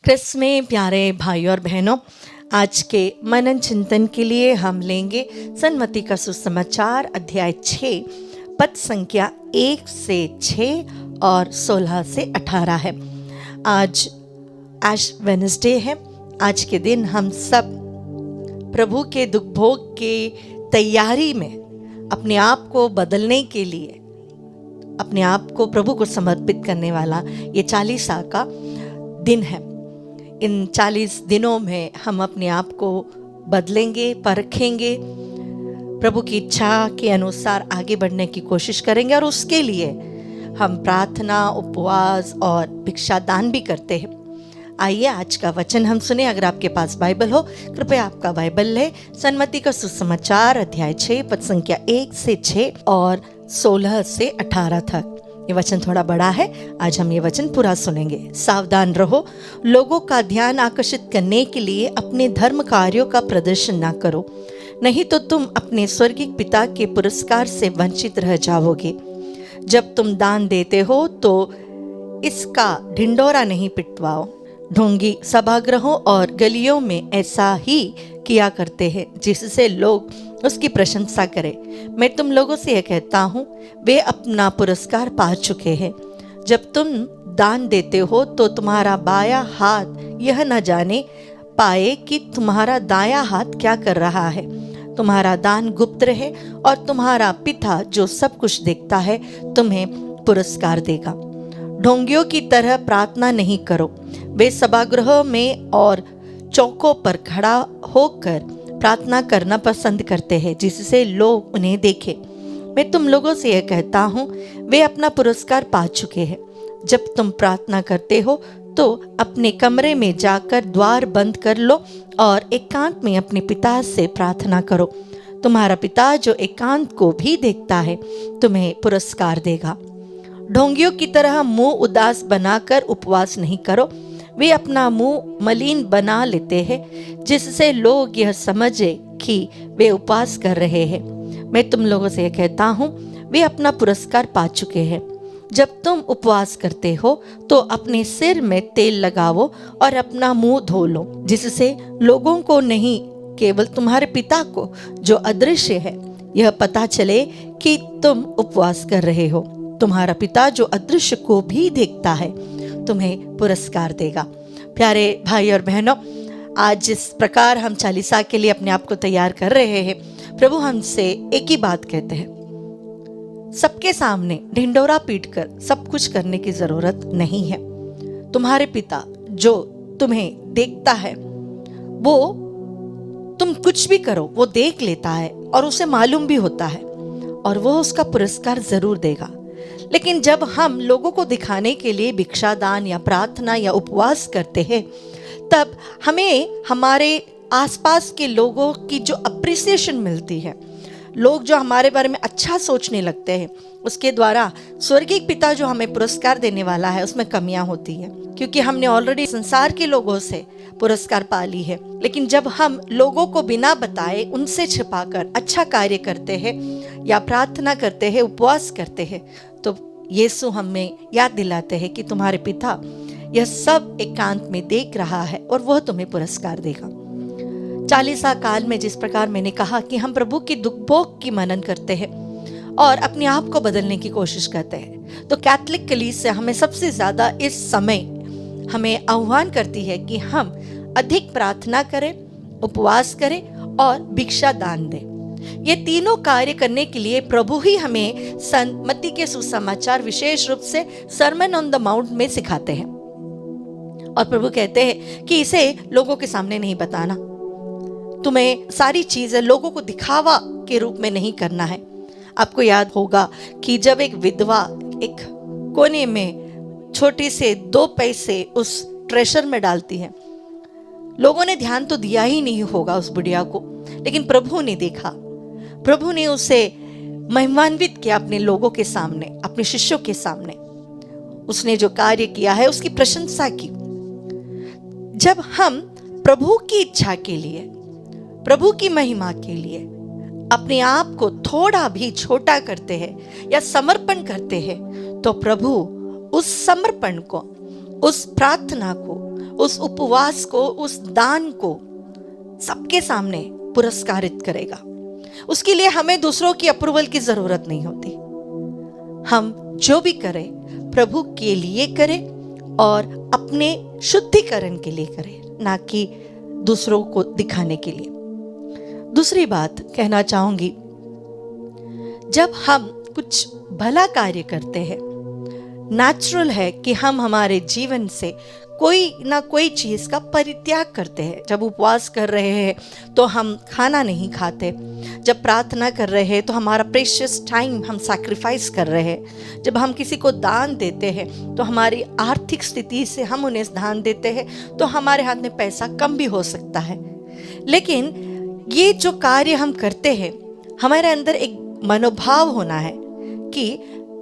क्रिस्त में प्यारे भाई और बहनों, आज के मनन चिंतन के लिए हम लेंगे सन्मति का सुसमाचार अध्याय 6 पद संख्या 1 से 6 और 16 से 18 है। आज ऐश वेडनेसडे है। आज के दिन हम सब प्रभु के दुख भोग के तैयारी में अपने आप को बदलने के लिए अपने आप को प्रभु को समर्पित करने वाला ये 40 का दिन है। इन 40 दिनों में हम अपने आप को बदलेंगे, परखेंगे, प्रभु की इच्छा के अनुसार आगे बढ़ने की कोशिश करेंगे और उसके लिए हम प्रार्थना, उपवास और भिक्षा दान भी करते हैं। आइए आज का वचन हम सुने। अगर आपके पास बाइबल हो, कृपया आपका बाइबल ले सन्मति का सुसमाचार अध्याय 6 पद संख्या 1 से 6 और 16 से 18 तक। ये वचन थोड़ा बड़ा है, आज हम ये वचन पूरा सुनेंगे। सावधान रहो, लोगों का ध्यान आकर्षित करने के लिए अपने धर्म कार्यों का प्रदर्शन ना करो, नहीं तो तुम अपने स्वर्गीय पिता के पुरस्कार से वंचित रह जाओगे। जब तुम दान देते हो तो इसका ढिंढोरा नहीं पिटवाओ। ढोंगी सभागृहों और गलियों में ऐसा ही किया करते हैं जिससे लोग उसकी प्रशंसा करें। मैं तुम लोगों से यह कहता हूँ, वे अपना पुरस्कार पा चुके हैं। जब तुम दान देते हो तो तुम्हारा बायां हाथ यह न जाने पाए कि तुम्हारा दायां हाथ क्या कर रहा है। तुम्हारा दान गुप्त रहे और तुम्हारा पिता जो सब कुछ देखता है तुम्हें पुरस्कार देगा। ढोंगियों की तरह प्रार्थना नहीं करो। वे सभागृहों में और चौकों पर खड़ा होकर प्रार्थना करना पसंद करते हैं जिससे लोग उन्हें देखें। मैं तुम लोगों से यह कहता हूँ, वे अपना पुरस्कार पा चुके हैं। जब तुम प्रार्थना करते हो तो अपने कमरे में जाकर द्वार बंद कर लो और एकांत में अपने पिता से प्रार्थना करो। तुम्हारा पिता जो एकांत को भी देखता है तुम्हें पुरस्कार देगा। ढोंगियों की तरह मुंह उदास बनाकर उपवास नहीं करो। वे अपना मुंह मलिन बना लेते हैं जिससे लोग यह समझे कि वे उपवास कर रहे हैं। मैं तुम लोगों से यह कहता हूँ, वे अपना पुरस्कार पा चुके हैं। जब तुम उपवास करते हो तो अपने सिर में तेल लगाओ और अपना मुंह धो लो, जिससे लोगों को नहीं केवल तुम्हारे पिता को जो अदृश्य है यह पता चले कि तुम उपवास कर रहे हो। तुम्हारा पिता जो अदृश्य को भी देखता है तुम्हें पुरस्कार देगा। प्यारे भाई और बहनों, आज जिस प्रकार हम 40 के लिए अपने आप को तैयार कर रहे हैं, प्रभु हमसे एक ही बात कहते हैं, सबके सामने ढिंडोरा पीटकर सब कुछ करने की जरूरत नहीं है। तुम्हारे पिता जो तुम्हें देखता है वो तुम कुछ भी करो वो देख लेता है और उसे मालूम भी होता है और वो उसका पुरस्कार जरूर देगा। लेकिन जब हम लोगों को दिखाने के लिए भिक्षा दान या प्रार्थना या उपवास करते हैं, तब हमें हमारे आसपास के लोगों की जो अप्रिसिएशन मिलती है, लोग जो हमारे बारे में अच्छा सोचने लगते हैं, उसके द्वारा स्वर्गीय पिता जो हमें पुरस्कार देने वाला है उसमें कमियां होती है, क्योंकि हमने ऑलरेडी संसार के लोगों से पुरस्कार पा ली है। लेकिन जब हम लोगों को बिना बताए उनसे छिपाकर अच्छा कार्य करते हैं या प्रार्थना करते हैं, उपवास करते हैं, तो यीशु हमें याद दिलाते हैं कि तुम्हारे पिता यह सब एकांत में देख रहा है और वह तुम्हें पुरस्कार देगा। 40 काल में जिस प्रकार मैंने कहा कि हम प्रभु की दुख भोग की मनन करते हैं और अपने आप को बदलने की कोशिश करते हैं, तो कैथोलिक कलीसिया हमें सबसे ज्यादा इस समय हमें आह्वान करती है कि हम अधिक प्रार्थना करें, उपवास करें और भिक्षा दान दें। ये तीनों कार्य करने के लिए प्रभु ही हमें सन्मति के सुसमाचार विशेष रूप से सरमन ऑन द माउंट में सिखाते हैं। और प्रभु कहते हैं कि इसे लोगों के सामने नहीं बताना, तुम्हें सारी चीजें लोगों को दिखावा के रूप में नहीं करना है। आपको याद होगा कि जब एक विधवा एक कोने में छोटे से 2 पैसे उस ट्रेशर में डालती है, लोगों ने ध्यान तो दिया ही नहीं होगा उस बुढ़िया को, लेकिन प्रभु ने देखा, प्रभु ने उसे महिमान्वित किया अपने लोगों के सामने, अपने शिष्यों के सामने। उसने जो कार्य किया है उसकी प्रशंसा की। जब हम प्रभु की इच्छा के लिए, प्रभु की महिमा के लिए अपने आप को थोड़ा भी छोटा करते हैं या समर्पण करते हैं, तो प्रभु उस समर्पण को, उस प्रार्थना को उस उपवास को, उस दान को सबके सामने पुरस्कारित करेगा। उसके लिए हमें दूसरों की अप्रूवल की जरूरत नहीं होती। हम जो भी करें प्रभु के लिए करें और अपने शुद्धिकरण के लिए करें, ना कि दूसरों को दिखाने के लिए। दूसरी बात कहना चाहूंगी, जब हम कुछ भला कार्य करते हैं, नेचुरल है कि हम हमारे जीवन से कोई ना कोई चीज का परित्याग करते हैं। जब उपवास कर रहे हैं तो हम खाना नहीं खाते, जब प्रार्थना कर रहे हैं तो हमारा प्रेशियस टाइम हम सैक्रिफाइस कर रहे हैं, जब हम किसी को दान देते हैं तो हमारी आर्थिक स्थिति से हम उन्हें दान देते हैं, तो हमारे हाथ में पैसा कम भी हो सकता है। लेकिन ये जो कार्य हम करते हैं, हमारे अंदर एक मनोभाव होना है कि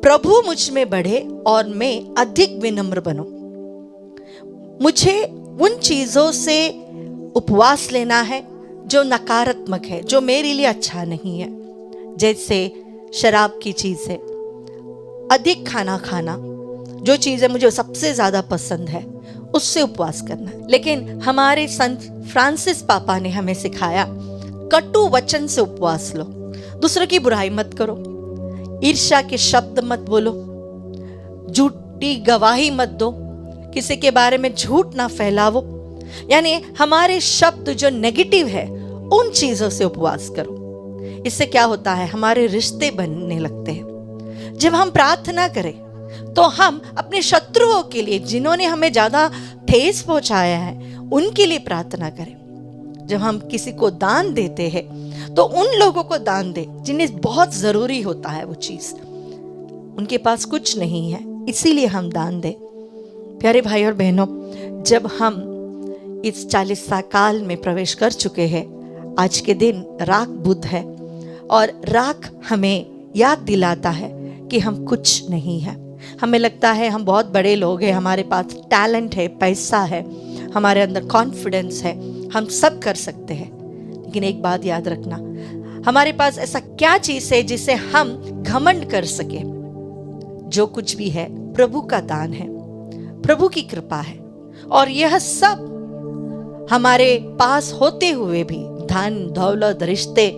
प्रभु मुझ में बढ़े और मैं अधिक विनम्र बनूं। मुझे उन चीजों से उपवास लेना है जो नकारात्मक है, जो मेरे लिए अच्छा नहीं है, जैसे शराब की चीजें, अधिक खाना खाना, जो चीजें मुझे सबसे ज्यादा पसंद है उससे उपवास करना है। लेकिन हमारे संत फ्रांसिस पापा ने हमें सिखाया, कटु वचन से उपवास लो, दूसरों की बुराई मत करो, ईर्ष्या के शब्द मत बोलो, झूठी गवाही मत दो, किसी के बारे में झूठ ना फैलावो। यानी हमारे शब्द जो नेगेटिव है उन चीजों से उपवास करो। इससे क्या होता है, हमारे रिश्ते बनने लगते हैं। जब हम प्रार्थना करें तो हम अपने शत्रुओं के लिए, जिन्होंने हमें ज्यादा ठेस पहुंचाया है, उनके लिए प्रार्थना करें। जब हम किसी को दान देते हैं तो उन लोगों को दान दे जिन्हें बहुत जरूरी होता है वो चीज, उनके पास कुछ नहीं है, इसीलिए हम दान दें। प्यारे भाई और बहनों, जब हम इस 40 साल में प्रवेश कर चुके हैं, आज के दिन राख बुध है और राख हमें याद दिलाता है कि हम कुछ नहीं है। हमें लगता है हम बहुत बड़े लोग हैं, हमारे पास टैलेंट है, पैसा है, हमारे अंदर कॉन्फिडेंस है, हम सब कर सकते हैं। लेकिन एक बात याद रखना, हमारे पास ऐसा क्या चीज है जिसे हम घमंड कर सके? जो कुछ भी है प्रभु का दान है, प्रभु की कृपा है। और यह सब हमारे पास होते हुए भी, धन दौलत, रिश्ते,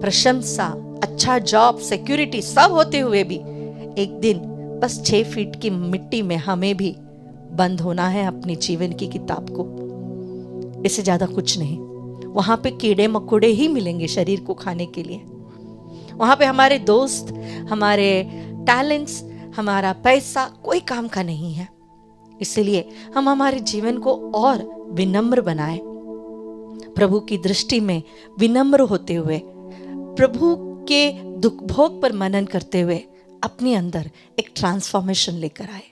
प्रशंसा, अच्छा जॉब, सिक्योरिटी सब होते हुए भी, एक दिन बस 6 फीट की मिट्टी में हमें भी बंद होना है अपनी जीवन की किताब को। इससे ज्यादा कुछ नहीं। वहां पे कीड़े मकोड़े ही मिलेंगे शरीर को खाने के लिए। वहां पे हमारे दोस्त, हमारे टैलेंट्स, हमारा पैसा कोई काम का नहीं है। इसलिए हम हमारे जीवन को और विनम्र बनाएं, प्रभु की दृष्टि में विनम्र होते हुए, प्रभु के दुख भोग पर मनन करते हुए अपने अंदर एक ट्रांसफॉर्मेशन लेकर आए।